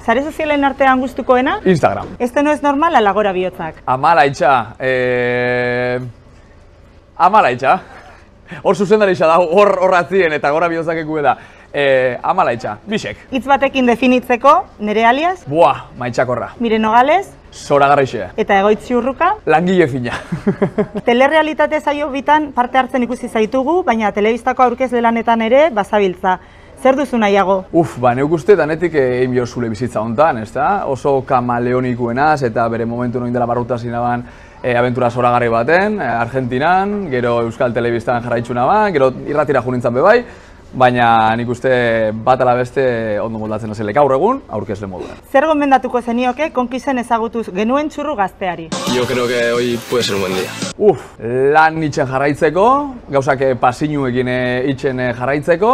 Sare sozialen artean gustukoena? Instagram. Este no es normal ala gora bihotzak? Amalaitza. Amalaitza. Hor zuzendarixa da, hor atzien eta gora bihotzakekue da. Amalaitza, bisek. Hitz batekin definitzeko, nere alias? Buah, maitxakorra. Mire Nogales? Zoragarrixe. Eta Egoitzi Urruka? Langile fina. Telerrealitate saio bitan parte hartzen ikusi zaitugu, baina telebistako aurkezle lanetan ere bazabiltza. Zer duzu nahiago? Neuk uste danetik egin bio zule bizitza hontan, ezta? Oso kamaleonikuenaz eta bere momentu noin dela barruta zinaban abentura zoragarri baten, Argentinan, gero Euskal Telebistan jarraitzuna ban, gero irratira junintzan bebai, baina nik uste bat ala beste ondo moldatzen azele gaur egun, aurkezle moduan. Zer gomendatuko zenioke konkisen ezagutuz genuen txurru gazteari? Yo creo que hoy puede ser un buen día. Lan itxen jarraitzeko, gauzak pasinuekin itxen jarraitzeko,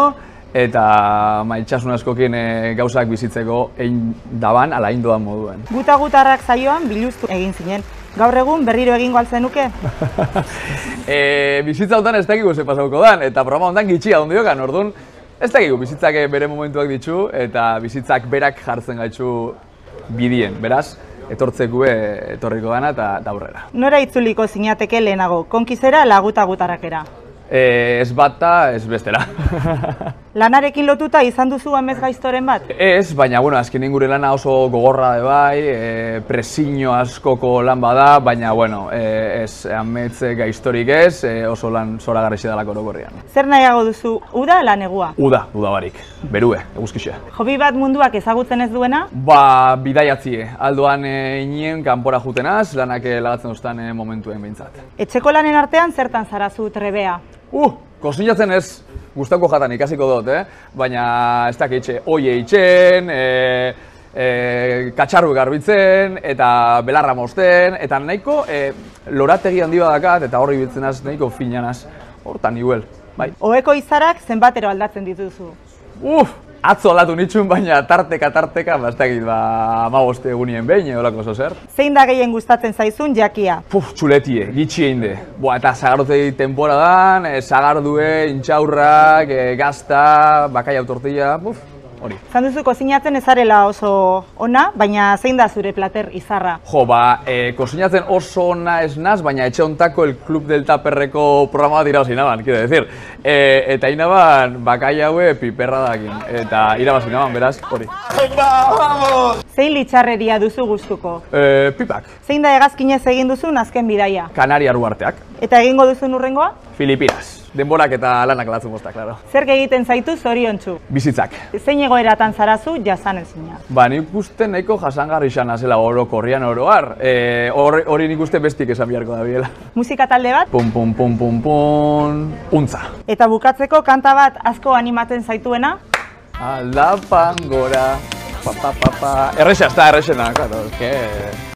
eta maitxasun askokin gauzak bizitzeko egin daban, ala egin doan moduen. Gutarrak saioan biluztu egin zinen. Gaur egun berriro egingo altzenuke? Bizitza honetan ez dakigu ze pasauko dan, eta programa honetan gitxia ondiokan, orduan ez dakigu bizitzak bere momentuak ditzu, eta bizitzak berak jartzen gaitzu bidien, beraz, etorriko gana eta aurrera. Nora itzuliko zinateke lehenago, konkizera ala gutarrakera? Ez bata, ez bestela. Lanarekin lotuta izan duzu amesgaiztoren bat? Ez, baina, azkenin gure lana oso gogorra de bai, presiño askoko lan bada, baina, ez ametze gaiztorik ez, oso lan zoragarrixe dalako orokorrean. Zer nahiago duzu, uda ala negua? Uda barik, berue, eguzkixe. Hobi bat munduak ezagutzen ez duena? Bidaiatzie, aldoan inien kanpora jutenaz, lanak lagatzen duztan momentuen behintzat. Etxeko lanen artean zertan zarazu trebea? Kosinatzen ez, gustauko jatan ikasiko dut, baina ez dakitxe, oie itxen, katxarru garbitzen, eta belarra mozten, eta nahiko lorategi handi badakat, eta horri biltzenaz nahiko finanaz, hortan iguel, bai. Oheko izarak zenbatero aldatzen dituzu? Atzo aldatu nitxun, baina tarteka, bastakit, 15 egunien behin, edolako oso zer. Zein da gehien gustatzen zaizun jakia? Txuletie, gitxi egin de. Eta zagarrotegi temporadan, zagardue, intxaurrak, gazta, bakaia tortilla, hori. Zan duzu kozinatzen ezarela oso ona, baina zein da zure plater izarra? Kozinatzen oso ona ez naz, baina etxe hontako el Club del Taperreko programa bat irabazi naban, quiero decir. Eta inaban bakaia haue piperra dakin, eta irabazi naban, beraz, hori. Zein litxarreria duzu gustuko? Pipak. Zein da hegazkinez egin duzun azken bidaia? Kanariar uharteak. Eta egingo duzun urrengoa? Filipinas. Denborak eta lanak aldatzen bostak, klaro. Zer egiten zaitu zoriontsu? Bizitzak. Zein egoeratan zarazu jasanezina? Nik uste nahiko jasangarri izan orokorrian oroar. Hori nik uste bestik esan biharko da biela. Musika talde bat? Untza. Eta bukatzeko kanta bat asko animatzen zaituena? Aldapan gora, Erresa, ez da erresena, claro,